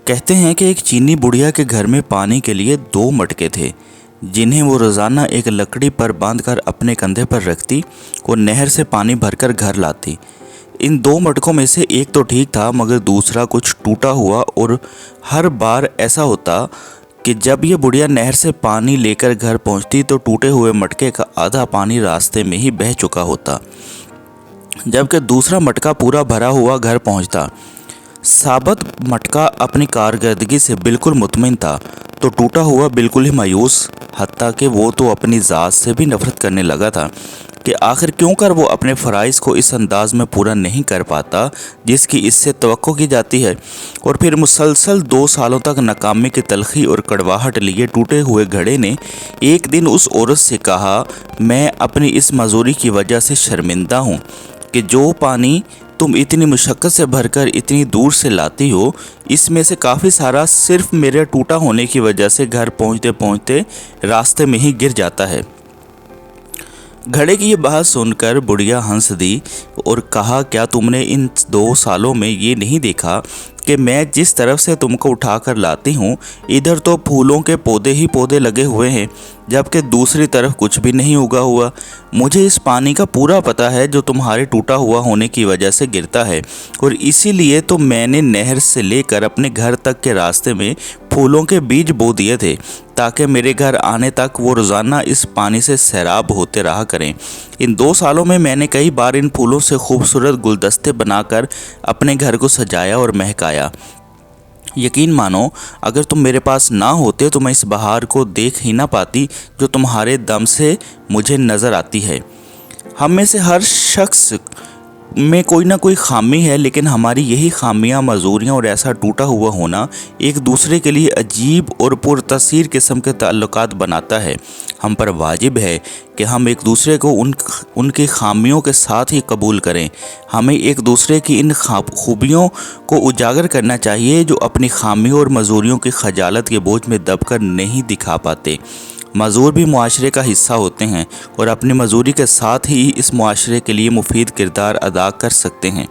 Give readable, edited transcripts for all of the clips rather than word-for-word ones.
कहते हैं कि एक चीनी बुढ़िया के घर में पानी के लिए दो मटके थे, जिन्हें वो रोज़ाना एक लकड़ी पर बांधकर अपने कंधे पर रखती और नहर से पानी भरकर घर लाती। इन दो मटकों में से एक तो ठीक था, मगर दूसरा कुछ टूटा हुआ, और हर बार ऐसा होता कि जब ये बुढ़िया नहर से पानी लेकर घर पहुंचती तो टूटे हुए मटके का आधा पानी रास्ते में ही बह चुका होता, जबकि दूसरा मटका पूरा भरा हुआ घर पहुंचता। साबत मटका अपनी कारकर्दगी से बिल्कुल मुतमिन था, तो टूटा हुआ बिल्कुल ही मायूस, हत्ता कि वो तो अपनी ज़ात से भी नफरत करने लगा था कि आखिर क्यों कर वो अपने फ़राइज़ को इस अंदाज में पूरा नहीं कर पाता जिसकी इससे तवक्को की जाती है। और फिर मुसलसल 2 सालों तक नाकामी की तलखी और कड़वाहट लिए टूटे हुए घड़े ने एक दिन उस औरत से कहा, मैं अपनी इस मजूरी की वजह से शर्मिंदा हूँ कि जो पानी तुम इतनी मुशक्क़त से भरकर इतनी दूर से लाती हो, इसमें से काफ़ी सारा सिर्फ मेरे टूटा होने की वजह से घर पहुँचते पहुँचते रास्ते में ही गिर जाता है। घड़े की ये बात सुनकर बुढ़िया हंस दी और कहा, क्या तुमने इन 2 सालों में ये नहीं देखा कि मैं जिस तरफ से तुमको उठाकर लाती हूँ, इधर तो फूलों के पौधे ही पौधे लगे हुए हैं, जबकि दूसरी तरफ कुछ भी नहीं उगा हुआ। मुझे इस पानी का पूरा पता है जो तुम्हारे टूटा हुआ होने की वजह से गिरता है, और इसीलिए तो मैंने नहर से लेकर अपने घर तक के रास्ते में फूलों के बीज बो दिए थे, ताकि मेरे घर आने तक वो रोज़ाना इस पानी से सैराब होते रहा करें। इन 2 सालों में मैंने कई बार इन फूलों से खूबसूरत गुलदस्ते बनाकर अपने घर को सजाया और महकाया। यकीन मानो, अगर तुम मेरे पास ना होते तो मैं इस बहार को देख ही ना पाती जो तुम्हारे दम से मुझे नज़र आती है। हम में से हर शख्स में कोई ना कोई खामी है, लेकिन हमारी यही खामियां, मजूरियां और ऐसा टूटा हुआ होना एक दूसरे के लिए अजीब और पुरतसीर किस्म के ताल्लुकात बनाता है। हम पर वाजिब है कि हम एक दूसरे को उनकी खामियों के साथ ही कबूल करें। हमें एक दूसरे की इन खूबियों को उजागर करना चाहिए जो अपनी खामियों और मजूरियों की खजालत के बोझ में दबकर नहीं दिखा पाते। मज़दूर भी मुआशरे का हिस्सा होते हैं और अपनी मजदूरी के साथ ही इस मुआशरे के लिए मुफीद किरदार अदा कर सकते हैं।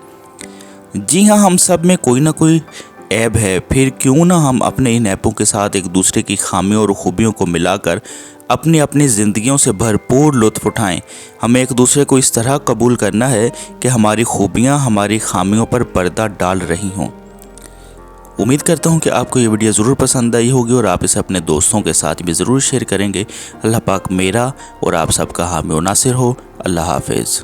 जी हाँ, हम सब में कोई ना कोई ऐब है, फिर क्यों ना हम अपने इन ऐबों के साथ एक दूसरे की खामियों और खूबियों को मिलाकर अपनी अपनी ज़िंदगियों से भरपूर लुत्फ़ उठाएं। हमें एक दूसरे को इस तरह कबूल करना है कि हमारी खूबियाँ हमारी खामियों पर पर्दा डाल रही हों। उम्मीद करता हूँ कि आपको ये वीडियो ज़रूर पसंद आई होगी और आप इसे अपने दोस्तों के साथ भी ज़रूर शेयर करेंगे। अल्लाह पाक मेरा और आप सबका हामी और नासिर हो। अल्लाह हाफिज़।